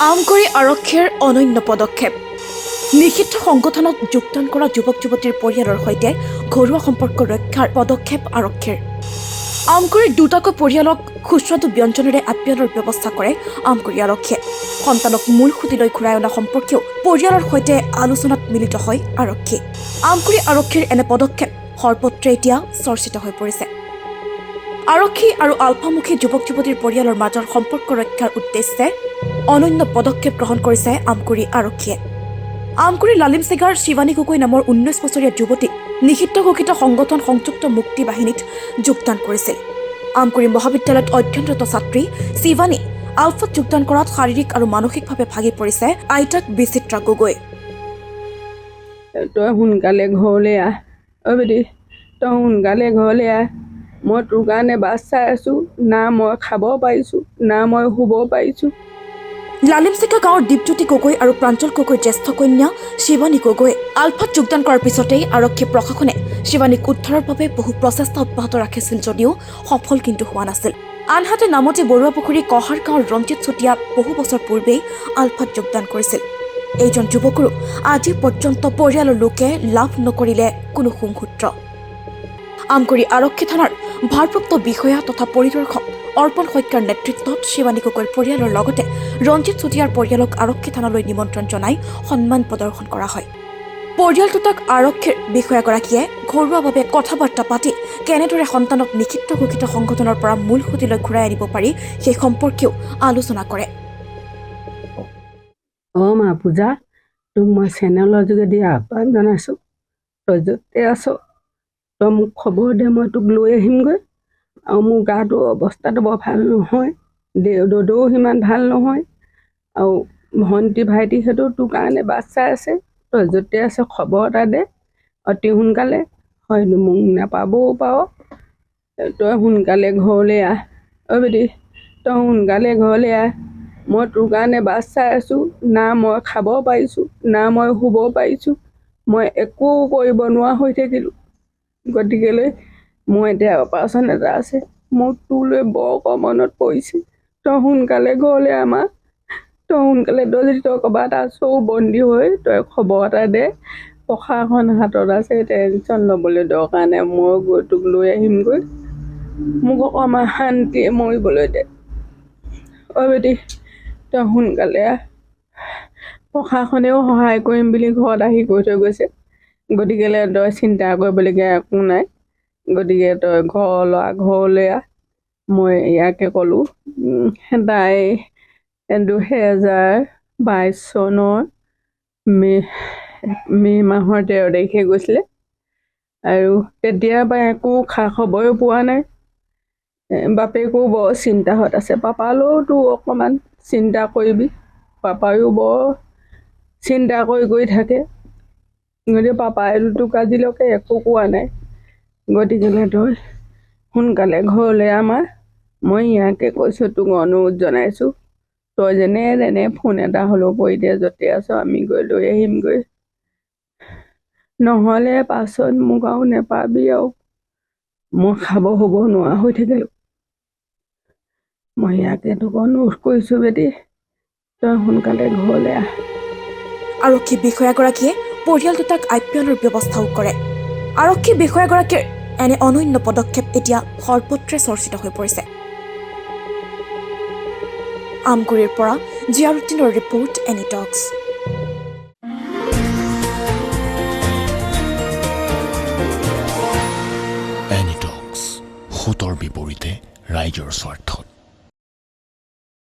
আমগুৰি আৰক্ষীৰ অনন্য পদক্ষেপ নিষিদ্ধ সংগঠনত যোগদান কৰা যুৱক যুৱতীৰ পৰিয়ালৰ সৈতে ঘৰুৱা সম্পৰ্ক ৰক্ষাৰ পদক্ষেপ আৰক্ষীৰ আমগুৰিৰ দুটাকৈ পৰিয়ালক সুস্বাদু ব্যঞ্জনেৰে আপ্যায়নৰ ব্যৱস্থা কৰে আমগুৰি আৰক্ষীয়ে সন্তানক মূল সুঁতিলৈ ঘূৰাই অনা সম্পৰ্কেও পৰিয়ালৰ সৈতে আলোচনাত মিলিত হয় আৰক্ষী আমগুৰি আৰক্ষীৰ এনে পদক্ষেপ সৰ্বত্ৰে এতিয়া চৰ্চিত হৈ পৰিছে আৰক্ষী আৰু আলফামুখী যুৱক যুৱতীৰ পৰিয়ালৰ মাজৰ সম্পৰ্ক ৰক্ষাৰ উদ্দেশ্যে অনন্য পদক্ষেপ গ্ৰহণ কৰিছে আমগুৰি আৰক্ষীয়ে আমগুৰি লালিমচিগাৰ শিৱানী গগৈ নামৰ 19 বছৰীয়া যুৱতী নিষিদ্ধ ঘোষিত সংগঠন সংযুক্ত মুক্তি বাহিনীত যোগদান কৰিছিল আমগুৰি মহাবিদ্যালয়ত অধ্যয়নৰত ছাত্ৰী শিৱানী আলফাত যোগদান কৰাত শাৰীৰিক আৰু মানসিকভাৱে ভাগি পৰিছে আইতাক বিচিত্ৰা গগৈ তই সোনকালে ঘৰলৈ আহ বেটি তই সোনকালে ঘৰলৈ আহ মই তোৰ কাৰণে বাছ চাই আছোঁ না মই খাব পাৰিছোঁ না মই শুব পাৰিছোঁ লালিমচিগা গাঁৱৰ দীপজ্যোতি গগৈ আৰু প্ৰাঞ্জল গগৈৰ জ্যেষ্ঠ কন্যা শিৱানী গগৈ আলফাত যোগদান কৰাৰ পিছতেই আৰক্ষী প্ৰশাসনে শিৱানীক উদ্ধাৰৰ বাবে বহু প্ৰচেষ্টা অব্যাহত ৰাখিছিল যদিও সফল কিন্তু হোৱা নাছিল আনহাতে নামতি বৰুৱা পুখুৰী কহাৰ গাঁৱৰ ৰঞ্জিত চুতীয়া বহু বছৰ পূৰ্বেই আলফাত যোগদান কৰিছিল এইজন যুৱকৰো আজি পৰ্যন্ত পৰিয়ালৰ লোকে লাভ নকৰিলে কোনো সুংসূত্ৰ আমগুৰি আৰক্ষী থানাৰ ভাৰপ্ৰাপ্ত বিষয়া তথা পৰিদৰ্শক অৰ্পণ শইকীয়াৰ নেতৃত্বত শিৱানী গগৈৰ পৰিয়ালৰ লগতে ৰঞ্জিত চুতীয়াৰ পৰিয়ালক আৰক্ষী থানালৈ নিমন্ত্ৰণ জনাই সন্মান প্ৰদৰ্শন কৰা হয় পৰিয়াল দুটাক আৰক্ষীৰ বিষয়াগৰাকীয়ে ঘৰুৱাভাৱে কথা বাৰ্তা পাতি কেনেদৰে সন্তানক নিষিদ্ধ ঘোষিত সংগঠনৰ পৰা মূল সুঁতিলৈ ঘূৰাই আনিব পাৰি সেই সম্পৰ্কেও আলোচনা কৰে মা পূজা তোক মই চেনেলৰ যোগেদি আহ্বান জনাইছোঁ তই য'তে আছ তই মোক খবৰ দে মই তোক লৈ আহিমগৈ আৰু মোৰ গাটো অৱস্থাটো বৰ ভাল নহয় দদৌ সিমান ভাল নহয় আৰু ভণ্টি ভাইটিহঁতো তোৰ কাৰণে বাছ চাই আছে তই য'তে আছে খবৰ এটা দে অতি সোনকালে হয়তো মোক নাপাবও পাৰ তই সোনকালে ঘৰলৈ আহ বেটি তই সোনকালে ঘৰলৈ আহ মই তোৰ কাৰণে বাছ চাই আছোঁ না মই খাব পাৰিছোঁ না মই শুব পাৰিছোঁ মই একো কৰিব নোৱাৰা হৈ থাকিলোঁ গতিকেলৈ মোৰ এতিয়া অপাৰেশ্যন এটা আছে মোৰ তোলৈ বৰ মনত পৰিছে তই সোনকালে ঘৰলৈ আমাৰ তই সোনকালে তই যদি তই ক'ৰবাত আছও বন্দী হৈ তই খবৰ এটা দে প্ৰশাসন হাতত আছে টেনশ্যন ল'বলৈ দৰকাৰ নাই মই গৈ তোক লৈ আহিমগৈ মোক অকণমান শান্তিয়ে মৰিবলৈ দে বেটি তই সোনকালে আহ প্ৰশাসনেও সহায় কৰিম বুলি ঘৰত আহি কৈ থৈ গৈছে গতিকেলৈ তই চিন্তা কৰিবলগীয়া একো নাই গতিকে তই ঘৰলৈ আহ মই ইয়াকে ক'লোঁ তাই 2022 চনৰ মে' মাহৰ 13 তাৰিখে গৈছিলে আৰু তেতিয়াৰ পৰা একো খা খবৰো পোৱা নাই বাপেকো বৰ চিন্তাত আছে পাপালৈওতো অকণমান চিন্তা কৰিবি পাপায়ো বৰ চিন্তা কৰি থাকে গতিকে পাপাইতো তোক আজিলৈকে একো কোৱা নাই গতিকেলৈ তই সোনকালে ঘৰলৈ আমাৰ মই ইয়াকে কৈছোঁ তোক অনুৰোধ জনাইছোঁ তই যেনে ফোন এটা হ'লেও কৰি দে য'তে আছ আমি গৈ লৈ আহিমগৈ নহ'লে পাছত মোক আৰু নেপাবি আৰু মই খাব শুব নোৱাৰা হৈ থাকিলোঁ মই ইয়াকে তোক অনুৰোধ কৰিছোঁ বেটি তই সোনকালে ঘৰলৈ আহ আৰক্ষী বিষয়াগৰাকীয়ে পৰিয়াল দুটাক আপ্যায়নৰ ব্যৱস্থাও কৰে আৰক্ষী বিষয়াগৰাকীৰ এনে অনন্য পদক্ষেপ এতিয়া সৰ্বত্ৰে চৰ্চিত হৈ পৰিছে আমগুৰিৰ পৰা জিয়াৰুদ্দিনৰ ৰিপৰ্ট এনি টক্স এনি টক্স, সোঁতৰ বিপৰীতে ৰাইজৰ স্বাৰ্থত।